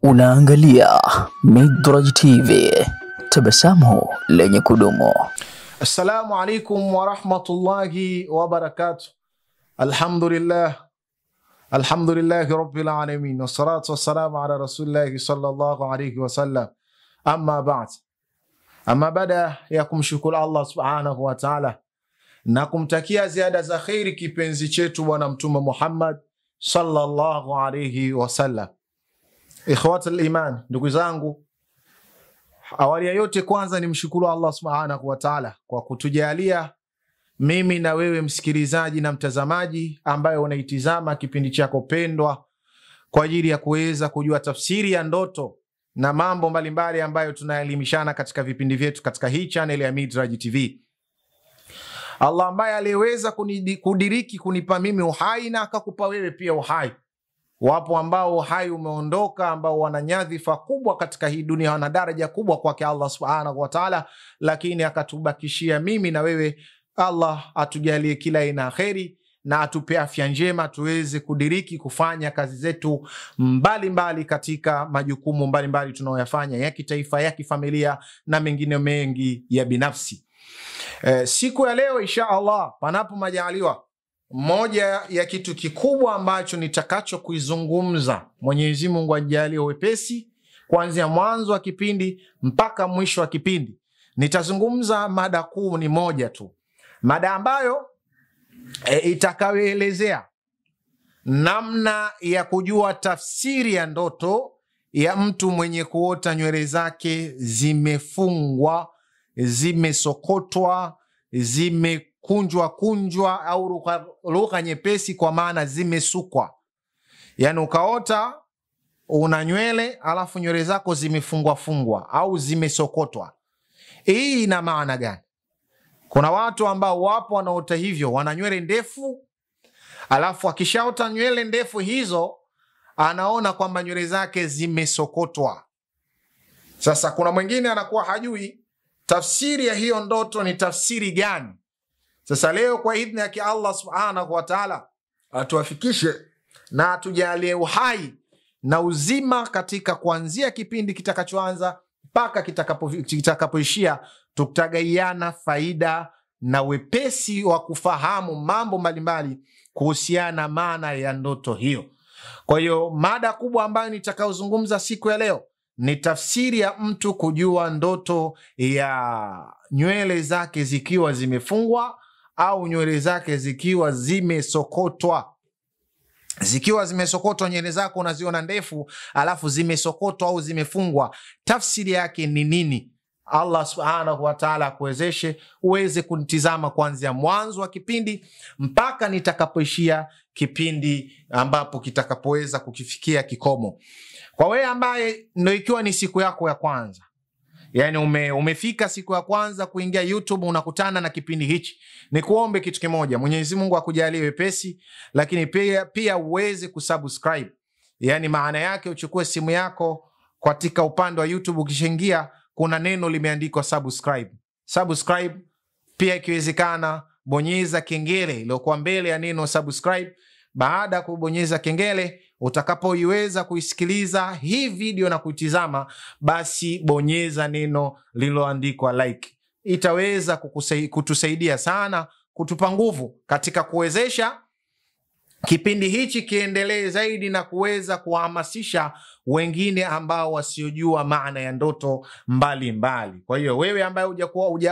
Unaangalia Midraj TV, tabasamu lenye kudumu. Assalamu alaikum wa rahmatullahi wa barakatuh. Alhamdulillahi rabbil alamin, wassalatu wassalamu ala rasulillahi sallallahu alayhi wa sallam. Amma ba'd. Amma baada ya kumshukuru Allah subhanahu wa ta'ala na kumtakia ziada za khairi kipenzi chetu bwana mtume Muhammad sallallahu alayhi wa sallam. Ikhwatul iman, ndugu zangu, awali ya yote kwanza nimshukuru Allah subhanahu wa ta'ala kwa kutujalia mimi na wewe msikilizaji na mtazamaji ambaye unaitizama kipindi chako pendwa kwa ajili ya kuweza kujua tafsiri ya ndoto na mambo mbalimbali ambayo tunaelimishana katika vipindi vyetu katika hii channel ya Midraj TV. Allah ambaye aliweza kudiriki kunipa mimi uhai na akakupa wewe pia uhai. Wapo ambao uhai umeondoka, ambao wana nyadhifa kubwa katika hii dunia, wana daraja kubwa kwake Allah subhanahu wa ta'ala, lakini akatubakishia mimi na wewe. Allah atujalie kila aina kheri na atupe afya njema tuweze kudiriki kufanya kazi zetu mbalimbali katika majukumu mbalimbali tunayoyafanya ya kitaifa, ya kifamilia na mengine mengi ya binafsi. Siku ya leo insha Allah, panapo majaliwa, moja ya kitu kikubwa ambacho nitakacho kuizungumza, Mwenyezi Mungu ajalie wepesi, kuanzia mwanzo wa kipindi mpaka mwisho wa kipindi, nitazungumza mada kuu ni moja tu. Mada ambayo itakayoelezea namna ya kujua tafsiri ya ndoto ya mtu mwenye kuota nywele zake zimefungwa, zimesokotwa, zimekunjwa au lugha nyepesi kwa maana zimesukwa. Yani ukaota una nywele alafu nywele zako zimefungwa au zimesokotwa. Hii ina maana gani? Kuna watu ambao wapo wanaota hivyo, wana nywele ndefu, alafu akishaota nywele ndefu hizo anaona kwamba nywele zake zimesokotwa. Sasa kuna mwingine anakuwa hajui tafsiri ya hiyo ndoto ni tafsiri gani. Sasa leo kwa idhni yake Allah subhanahu wa ta'ala atuafikishe na atujalie uhai na uzima katika kuanzia kipindi kitakachoanza mpaka kitakapoishia, tutagaiana faida na wepesi wa kufahamu mambo mbalimbali kuhusiana maana ya ndoto hiyo. Kwa hiyo mada kubwa ambayo nitakayozungumza siku ya leo ni tafsiri ya mtu kujua ndoto ya nywele zake zikiwa zimefungwa au nywele zake zikiwa zimesokotwa. Zikiwa zimesokotwa nywele zako unaziona ndefu, alafu zimesokotwa au zimefungwa, tafsiri yake ni nini? Allah subhanahu wa ta'ala akuwezeshe uweze kunitizama kuanzia mwanzo wa kipindi mpaka nitakapoishia kipindi ambapo kitakapoweza kukifikia kikomo. Kwa wewe ambaye ndio ikiwa ni siku yako ya kwanza, yani umefika siku ya kwanza kuingia YouTube, unakutana na kipindi hichi, ni kuombe kitu kimoja. Mwenyezi Mungu akujalie wepesi, lakini pia uweze kusubscribe. Yani maana yake uchukue simu yako katika upande wa YouTube, ukishaingia kuna neno limeandikwa subscribe. Subscribe, pia ikiwezekana bonyeza kengele iliyokuwa mbele ya neno subscribe. Baada ya kubonyeza kengele, utakapoiweza kuisikiliza hii video na kuitizama, basi bonyeza neno lililoandikwa like. Itaweza kutusaidia sana, kutupa nguvu katika kuwezesha kipindi hichi kiendelee zaidi na kuweza kuhamasisha wengine ambao wasiojua maana ya ndoto mbalimbali. Kwa hiyo wewe ambaye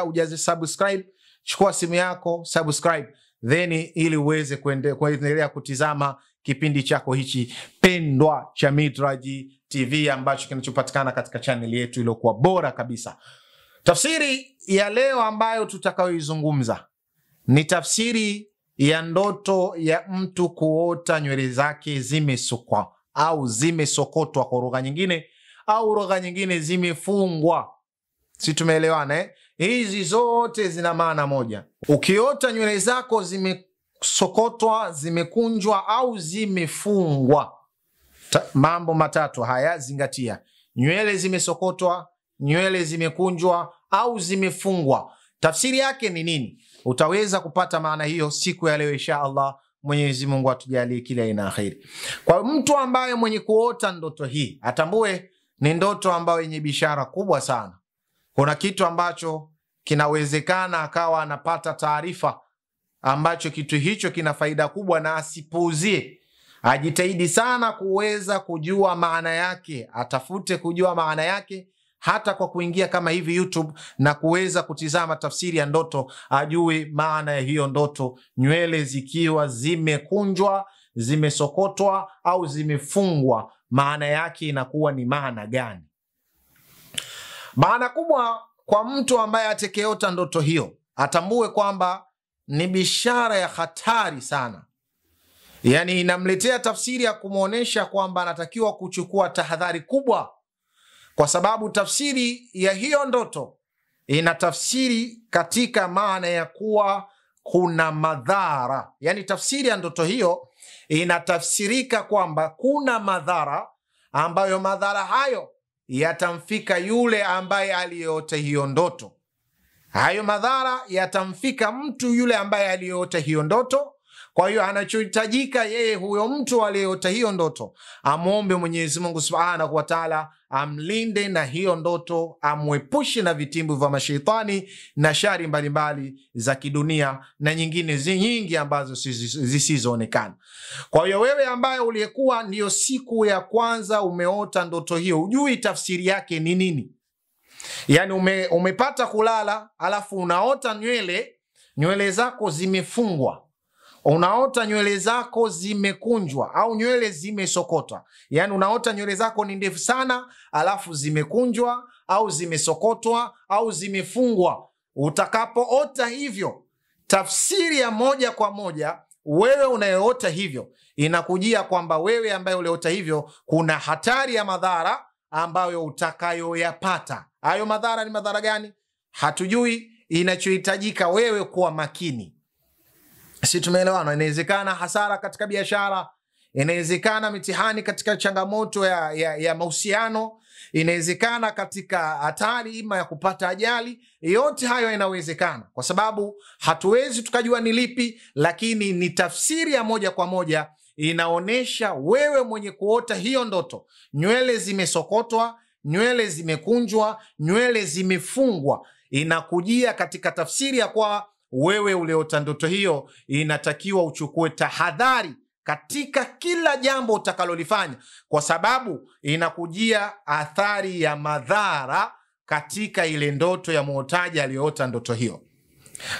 hujazi subscribe, chukua simu yako subscribe, then ili uweze kuendelea kutizama kipindi chako hichi pendwa cha Midraj TV ambacho kinachopatikana katika channel yetu iliyokuwa bora kabisa. Tafsiri ya leo ambayo tutakayoizungumza ni tafsiri ya ndoto ya mtu kuota nywele zake zimesukwa au zimesokotwa kwa lugha nyingine, au lugha nyingine zimefungwa. Si tumeelewana? Hizi zote zina maana moja. Ukiota nywele zako zimesokotwa, zimekunjwa au zimefungwa, mambo matatu haya zingatia: nywele zimesokotwa, nywele zimekunjwa au zimefungwa. Tafsiri yake ni nini? Utaweza kupata maana hiyo siku ya leo insha Allah Mwenyezi Mungu atujalie kila aina kheri. Kwa mtu ambaye mwenye kuota ndoto hii, atambue ni ndoto ambayo yenye bishara kubwa sana. Kuna kitu ambacho kinawezekana akawa anapata taarifa ambacho kitu hicho kina faida kubwa, na asipuuzie. Ajitahidi sana kuweza kujua maana yake, atafute kujua maana yake, hata kwa kuingia kama hivi YouTube na kuweza kutizama tafsiri ya ndoto, ajue maana ya hiyo ndoto. Nywele zikiwa zimekunjwa, zimesokotwa au zimefungwa, maana yake inakuwa ni maana gani? Maana kubwa kwa mtu ambaye atakayeota ndoto hiyo, atambue kwamba ni bishara ya hatari sana. Yani inamletea tafsiri ya kumuonesha kwamba anatakiwa kuchukua tahadhari kubwa, kwa sababu tafsiri ya hiyo ndoto ina tafsiri katika maana ya kuwa kuna madhara. Yani tafsiri ya ndoto hiyo inatafsirika kwamba kuna madhara, ambayo madhara hayo yatamfika yule ambaye aliyeota hiyo ndoto. Hayo madhara yatamfika mtu yule ambaye aliyeota hiyo ndoto. Kwa hiyo anachohitajika yeye huyo mtu aliyeota hiyo ndoto, amuombe Mwenyezi Mungu Subhanahu wa Ta'ala amlinde na hiyo ndoto, amwepushe na vitimbu vya mashaitani na shari mbalimbali za kidunia na nyingine nyingi ambazo zisizoonekana. Kwa hiyo wewe ambaye uliyekuwa ndiyo siku ya kwanza umeota ndoto hiyo, ujui tafsiri yake ni nini. Yani umepata kulala, alafu unaota nywele zako zimefungwa, unaota nywele zako zimekunjwa au nywele zimesokotwa. Yani unaota nywele zako ni ndefu sana, alafu zimekunjwa au zimesokotwa au zimefungwa. Utakapoota hivyo, tafsiri ya moja kwa moja, wewe unayeota hivyo, inakujia kwamba wewe ambaye uliota hivyo, kuna hatari ya madhara ambayo utakayoyapata. Hayo madhara ni madhara gani? Hatujui. Inachohitajika wewe kuwa makini. Si tumeelewana? Inawezekana hasara katika biashara, inawezekana mitihani katika changamoto ya mahusiano, inawezekana katika hatari ima ya kupata ajali. Yote hayo inawezekana, kwa sababu hatuwezi tukajua ni lipi, lakini ni tafsiri ya moja kwa moja inaonesha wewe mwenye kuota hiyo ndoto, nywele zimesokotwa, nywele zimekunjwa, nywele zimefungwa, inakujia katika tafsiri ya kwa wewe uliota ndoto hiyo, inatakiwa uchukue tahadhari katika kila jambo utakalolifanya, kwa sababu inakujia athari ya madhara katika ile ndoto ya muotaji aliyoota ndoto hiyo.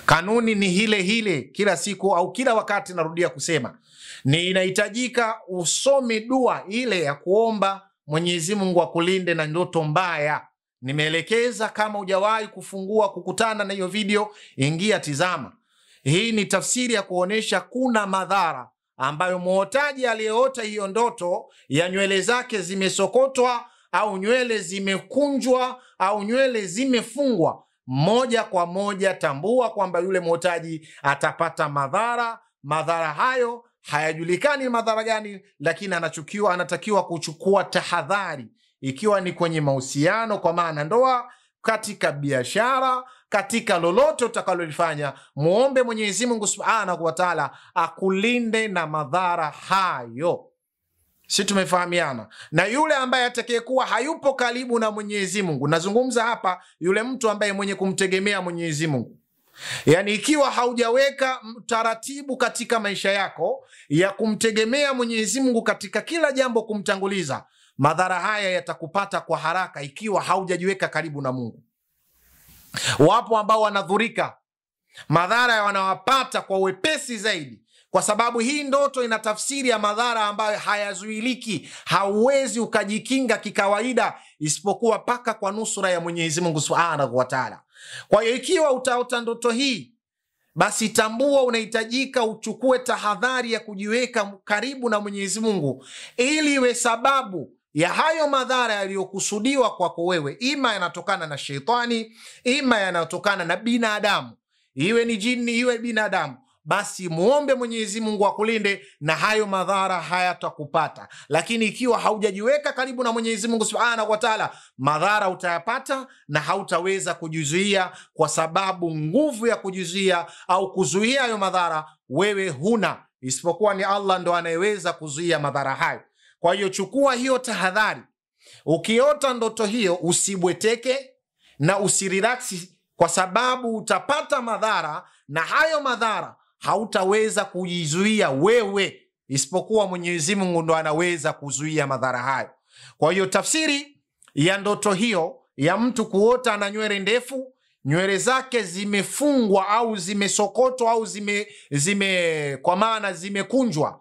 Kanuni ni hile kila siku au kila wakati, narudia kusema, ni inahitajika usome dua ile ya kuomba Mwenyezi Mungu akulinde na ndoto mbaya. Nimeelekeza, kama hujawahi kukutana na hiyo video, ingia tizama. Hii ni tafsiri ya kuonesha kuna madhara ambayo muotaji aliyeota hiyo ndoto ya nywele zake zimesokotwa au nywele zimekunjwa au nywele zimefungwa, moja kwa moja tambua kwamba yule muotaji atapata madhara. Madhara hayo hayajulikani madhara gani, lakini anatakiwa kuchukua tahadhari, ikiwa ni kwenye mahusiano, kwa maana ndoa, katika biashara, katika lolote utakalolifanya. Muombe Mwenyezi Mungu Subhanahu wa Ta'ala akulinde na madhara hayo. Si tumefahamiana? Na yule ambaye atakayekuwa hayupo karibu na Mwenyezi Mungu, nazungumza hapa yule mtu ambaye mwenye kumtegemea Mwenyezi Mungu, yani ikiwa haujaweka taratibu katika maisha yako ya kumtegemea Mwenyezi Mungu katika kila jambo, kumtanguliza, madhara haya yatakupata kwa haraka ikiwa haujajiweka karibu na Mungu. Wapo ambao wanadhurika, madhara wanawapata kwa wepesi zaidi, kwa sababu hii ndoto ina tafsiri ya madhara ambayo hayazuiliki. Hauwezi ukajikinga kikawaida, isipokuwa paka kwa nusura ya Mwenyezi Mungu Subhanahu wa Ta'ala. Kwa hiyo ikiwa utaota ndoto hii, basi tambua unahitajika uchukue tahadhari ya kujiweka karibu na Mwenyezi Mungu, ili iwe sababu ya hayo madhara yaliyokusudiwa kwako wewe, ima yanatokana na shetani, ima yanatokana na binadamu, iwe ni jini iwe binadamu, basi muombe Mwenyezi Mungu akulinde na hayo madhara hayatakupata. Lakini ikiwa haujajiweka karibu na Mwenyezi Mungu Subhanahu wa Ta'ala, madhara utayapata na hautaweza kujizuia, kwa sababu nguvu ya kujizuia au kuzuia hayo madhara wewe huna, isipokuwa ni Allah ndo anayeweza kuzuia madhara hayo. Kwa hiyo chukua hiyo tahadhari. Ukiota ndoto hiyo usibweteke na usirelaksi, kwa sababu utapata madhara na hayo madhara hautaweza kujizuia wewe, isipokuwa Mwenyezi Mungu ndo anaweza kuzuia madhara hayo. Kwa hiyo tafsiri ya ndoto hiyo ya mtu kuota na nywele ndefu, nywele zake zimefungwa au zimesokotwa au kwa maana zimekunjwa,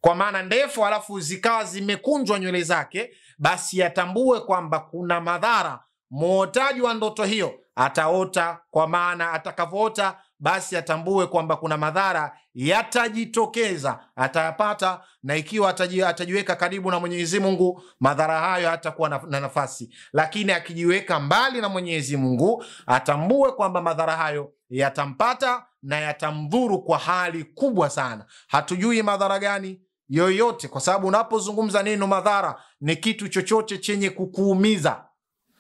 kwa maana ndefu alafu zikawa zimekunjwa nywele zake, basi atambue kwamba kuna madhara. Muotaji wa ndoto hiyo ataota, kwa maana atakavyoota basi atambue kwamba kuna madhara yatajitokeza, atayapata, na ikiwa atajiweka karibu na Mwenyezi Mungu, madhara hayo hatakuwa na nafasi. Lakini akijiweka mbali na Mwenyezi Mungu, atambue kwamba madhara hayo yatampata na yatamdhuru kwa hali kubwa sana. Hatujui madhara gani yoyote, kwa sababu unapozungumza neno madhara ni kitu chochote chenye kukuumiza.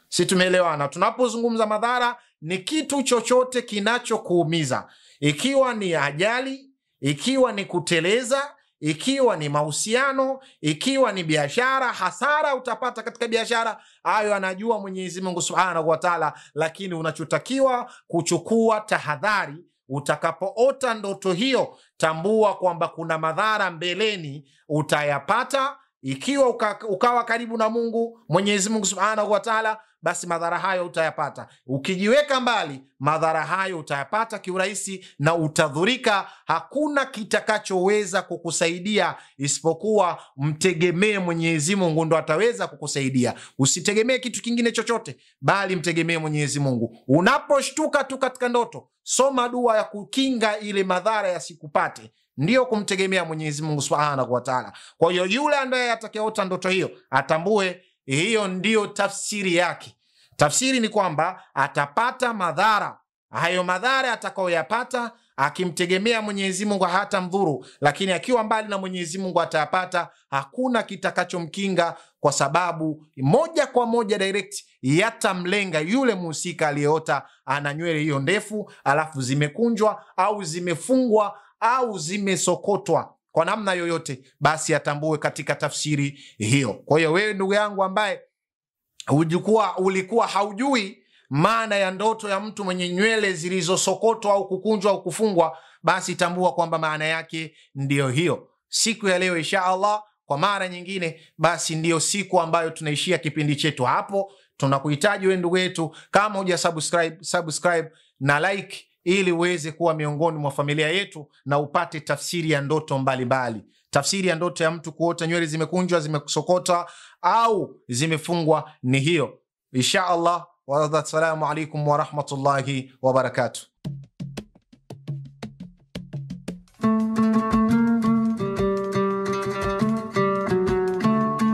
Si tumeelewana? Tunapozungumza madhara ni kitu chochote kinachokuumiza, ikiwa ni ajali, ikiwa ni kuteleza, ikiwa ni mahusiano, ikiwa ni biashara, hasara utapata katika biashara. Hayo anajua Mwenyezi Mungu Subhanahu wa Ta'ala, lakini unachotakiwa kuchukua tahadhari. Utakapoota ndoto hiyo, tambua kwamba kuna madhara mbeleni utayapata. Ikiwa ukawa karibu na Mungu, Mwenyezi Mungu Subhanahu wa Ta'ala, basi madhara hayo utayapata. Ukijiweka mbali, madhara hayo utayapata kiurahisi na utadhurika. Hakuna kitakachoweza kukusaidia isipokuwa mtegemee Mwenyezi Mungu, ndo ataweza kukusaidia. Usitegemee kitu kingine chochote, bali mtegemee Mwenyezi Mungu. Unaposhtuka tu katika ndoto, soma dua ya kukinga ile madhara yasikupate, ndio kumtegemea Mwenyezi Mungu Subhanahu wa Ta'ala. Kwa hiyo yule ambaye atakayeota ndoto hiyo atambue hiyo ndio tafsiri yake. Tafsiri ni kwamba atapata madhara. Hayo madhara atakayoyapata akimtegemea Mwenyezi Mungu hatamdhuru, lakini akiwa mbali na Mwenyezi Mungu atayapata. Hakuna kitakachomkinga, kwa sababu moja kwa moja direct yatamlenga yule muhusika aliyeota ana nywele hiyo ndefu alafu zimekunjwa au zimefungwa au zimesokotwa kwa namna yoyote, basi atambue katika tafsiri hiyo. Kwa hiyo wewe ndugu yangu ambaye ulikuwa haujui maana ya ndoto ya mtu mwenye nywele zilizosokotwa au kukunjwa au kufungwa, basi tambua kwamba maana yake ndiyo hiyo. Siku ya leo insha Allah, kwa mara nyingine, basi ndiyo siku ambayo tunaishia kipindi chetu hapo. Tunakuhitaji wewe ndugu yetu, kama huja subscribe na like, ili uweze kuwa miongoni mwa familia yetu na upate tafsiri ya ndoto mbalimbali. Tafsiri ya ndoto ya mtu kuota nywele zimekunjwa, zimesokota au zimefungwa ni hiyo insha Allah. Wa assalamu alaikum wa rahmatullahi wa barakatuh.